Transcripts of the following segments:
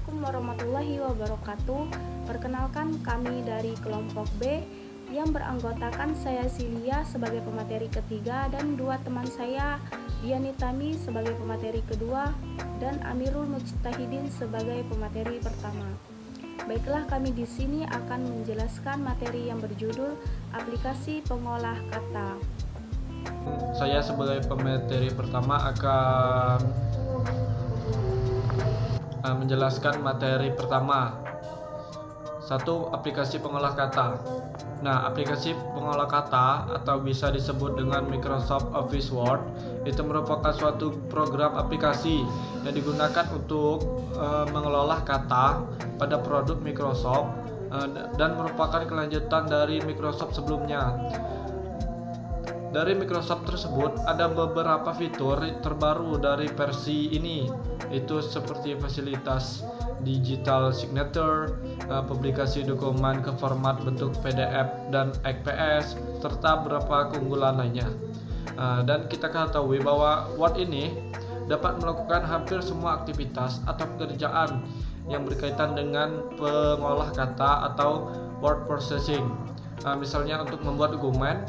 Assalamualaikum warahmatullahi wabarakatuh. Perkenalkan, kami dari kelompok B yang beranggotakan saya Silia sebagai pemateri ketiga dan dua teman saya, Diani Tami sebagai pemateri kedua dan Amirul Mujtahidin sebagai pemateri pertama. Baiklah, kami di sini akan menjelaskan materi yang berjudul aplikasi pengolah kata. Saya sebagai pemateri pertama akan menjelaskan materi pertama. 1. Aplikasi pengolah kata. Nah, aplikasi pengolah kata atau bisa disebut dengan Microsoft Office Word itu merupakan suatu program aplikasi yang digunakan untuk mengelola kata pada produk Microsoft dan merupakan kelanjutan dari Microsoft sebelumnya. Dari Microsoft tersebut ada beberapa fitur terbaru dari versi ini, itu seperti fasilitas digital signature, publikasi dokumen ke format bentuk PDF dan XPS, serta beberapa keunggulan lainnya. Dan kita ketahui bahwa Word ini dapat melakukan hampir semua aktivitas atau pekerjaan yang berkaitan dengan pengolah kata atau word processing. Misalnya untuk membuat dokumen,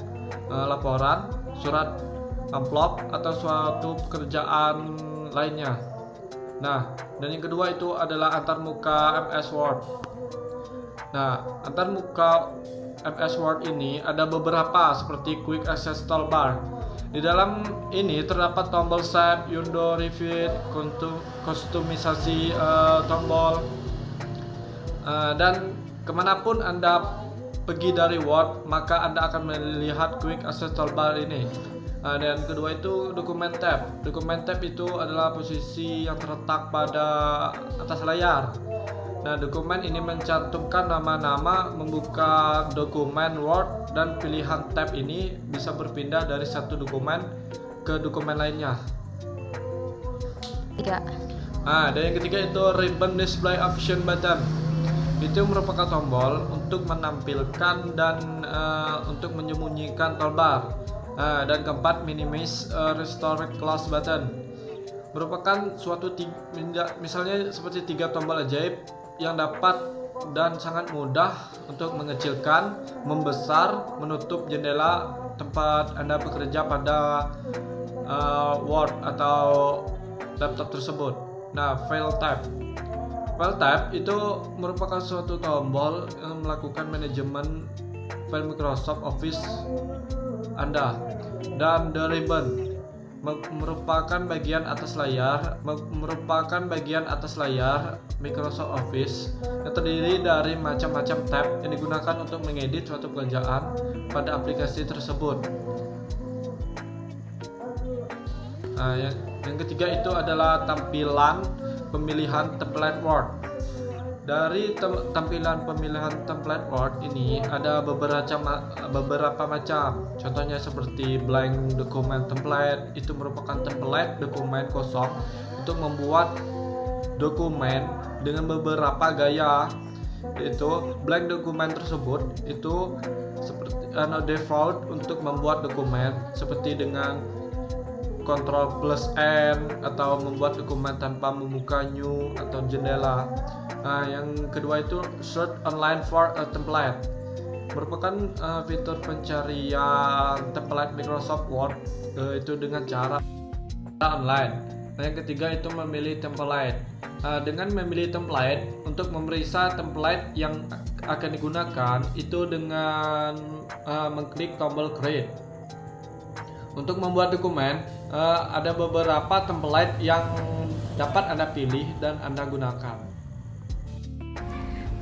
laporan, surat, amplop, atau suatu pekerjaan lainnya. Nah, dan yang kedua itu adalah antarmuka MS Word. Nah, antarmuka MS Word ini ada beberapa seperti Quick Access Toolbar. Di dalam ini terdapat tombol save, undo, repeat, kustomisasi tombol, dan kemanapun Anda pergi dari Word, maka Anda akan melihat Quick Access Toolbar ini. Dan kedua itu dokumen tab. Dokumen tab itu adalah posisi yang terletak pada atas layar. Nah, dokumen ini mencantumkan nama-nama, membuka dokumen Word, dan pilihan tab ini bisa berpindah dari satu dokumen ke dokumen lainnya. 3. Dan yang ketiga itu Ribbon Display Option Button. Itu merupakan tombol untuk menampilkan dan untuk menyembunyikan toolbar. Dan keempat, Minimize Restore Close Button merupakan suatu misalnya seperti 3 tombol ajaib yang dapat dan sangat mudah untuk mengecilkan, membesar, menutup jendela tempat Anda bekerja pada Word atau laptop tersebut. Nah, File Tab. File Tab itu merupakan suatu tombol yang melakukan manajemen file Microsoft Office Anda. Dan The Ribbon merupakan bagian atas layar Microsoft Office yang terdiri dari macam-macam tab yang digunakan untuk mengedit suatu pekerjaan pada aplikasi tersebut. Yang ketiga itu adalah tampilan pemilihan template Word. Dari tampilan pemilihan template Word ini ada beberapa macam. Contohnya seperti blank document template, itu merupakan template dokumen kosong untuk membuat dokumen dengan beberapa gaya. Itu blank dokumen tersebut itu seperti default untuk membuat dokumen seperti dengan Ctrl plus N atau membuat dokumen tanpa membuka new atau jendela. Yang kedua itu search online for a template, merupakan fitur pencarian template Microsoft Word itu dengan cara online. Yang ketiga itu memilih template. Dengan memilih template, untuk memeriksa template yang akan digunakan itu dengan mengklik tombol create. Untuk membuat dokumen, ada beberapa template yang dapat Anda pilih dan Anda gunakan.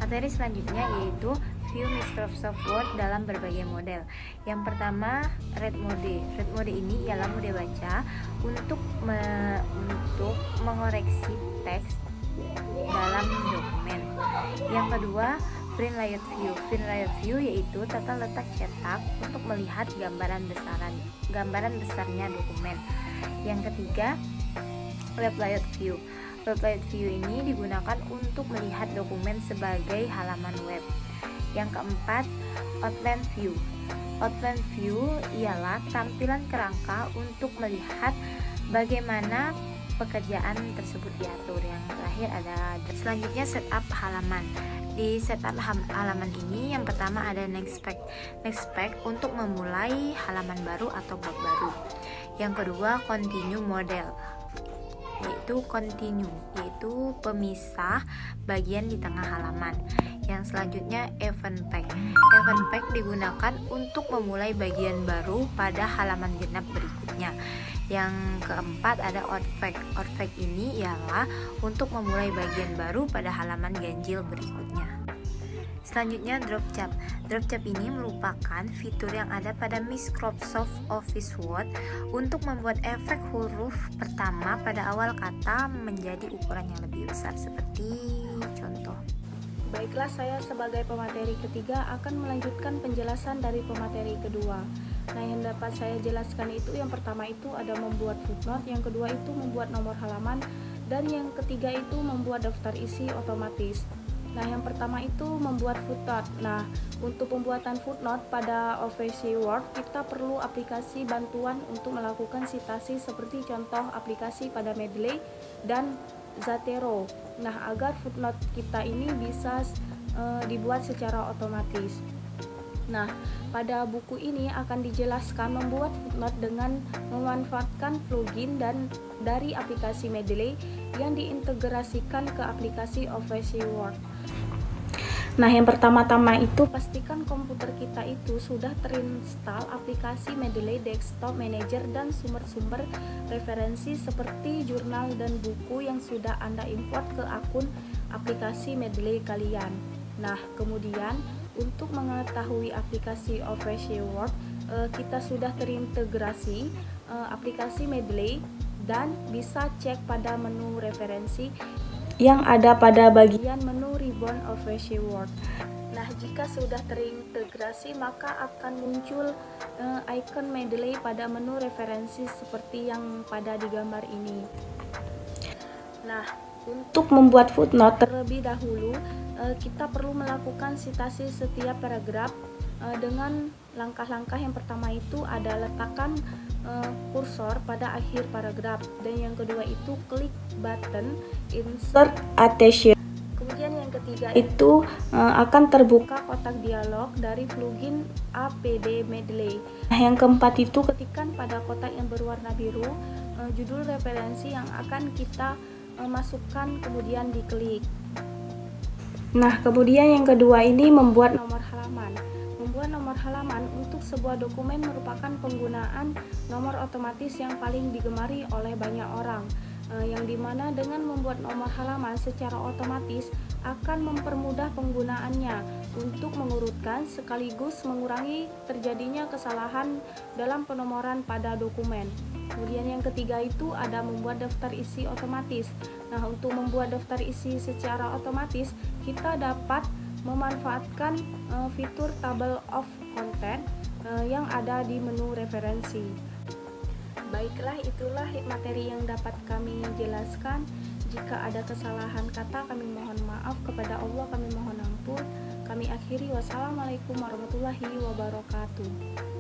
Materi selanjutnya yaitu View Microsoft Word dalam berbagai model. Yang pertama, Read Mode. Read Mode ini ialah mode baca untuk mengoreksi teks dalam dokumen. Yang kedua, Print Layout View. Print Layout View yaitu tata letak cetak untuk melihat gambaran besarnya dokumen. Yang ketiga, Web Layout View. Web Layout View ini digunakan untuk melihat dokumen sebagai halaman web. Yang keempat, Outline View. Outline View ialah tampilan kerangka untuk melihat bagaimana pekerjaan tersebut diatur. Yang terakhir ada selanjutnya setup halaman. Di setup halaman ini yang pertama ada next page untuk memulai halaman baru atau bab baru. Yang kedua continue model, yaitu pemisah bagian di tengah halaman. Yang selanjutnya event pack digunakan untuk memulai bagian baru pada halaman genap berikutnya. Yang keempat ada outfact ini ialah untuk memulai bagian baru pada halaman ganjil berikutnya. Selanjutnya drop cap ini merupakan fitur yang ada pada Microsoft Office Word untuk membuat efek huruf pertama pada awal kata menjadi ukuran yang lebih besar, seperti contoh. Baiklah, saya sebagai pemateri ketiga akan melanjutkan penjelasan dari pemateri kedua. Nah, yang dapat saya jelaskan itu yang pertama itu ada membuat footnote, yang kedua itu membuat nomor halaman, dan yang ketiga itu membuat daftar isi otomatis. Nah, yang pertama itu membuat footnote. Nah, untuk pembuatan footnote pada Office Word kita perlu aplikasi bantuan untuk melakukan citasi seperti contoh aplikasi pada Mendeley dan Zotero. Nah, agar footnote kita ini bisa dibuat secara otomatis. Nah, pada buku ini akan dijelaskan membuat footnote dengan memanfaatkan plugin dan dari aplikasi Mendeley yang diintegrasikan ke aplikasi Office Word. Nah, yang pertama-tama itu pastikan komputer kita itu sudah terinstall aplikasi Mendeley Desktop Manager dan sumber-sumber referensi seperti jurnal dan buku yang sudah Anda import ke akun aplikasi Mendeley kalian. Nah, kemudian untuk mengetahui aplikasi Office Word, kita sudah terintegrasi aplikasi Mendeley dan bisa cek pada menu referensi yang ada pada bagian menu ribbon Office Word. Nah, jika sudah terintegrasi maka akan muncul icon Mendeley pada menu referensi seperti yang pada di gambar ini. Nah, untuk membuat footnote terlebih dahulu kita perlu melakukan citasi setiap paragraf dengan langkah-langkah. Yang pertama itu ada letakkan kursor pada akhir paragraf, dan yang kedua itu klik button insert attachment. Kemudian yang ketiga itu akan terbuka kotak dialog dari plugin APD Mendeley. Nah, yang keempat itu ketikkan pada kotak yang berwarna biru judul referensi yang akan kita masukkan, kemudian diklik. Nah, kemudian yang kedua ini membuat nomor halaman. Membuat nomor halaman untuk sebuah dokumen merupakan penggunaan nomor otomatis yang paling digemari oleh banyak orang, yang dimana dengan membuat nomor halaman secara otomatis akan mempermudah penggunaannya untuk mengurutkan sekaligus mengurangi terjadinya kesalahan dalam penomoran pada dokumen. Kemudian yang ketiga itu ada membuat daftar isi otomatis. Nah, untuk membuat daftar isi secara otomatis kita dapat memanfaatkan fitur table of content yang ada di menu referensi. Baiklah, itulah materi yang dapat kami jelaskan. Jika ada kesalahan kata kami mohon maaf, kepada Allah kami mohon ampun. Kami akhiri, wassalamualaikum warahmatullahi wabarakatuh.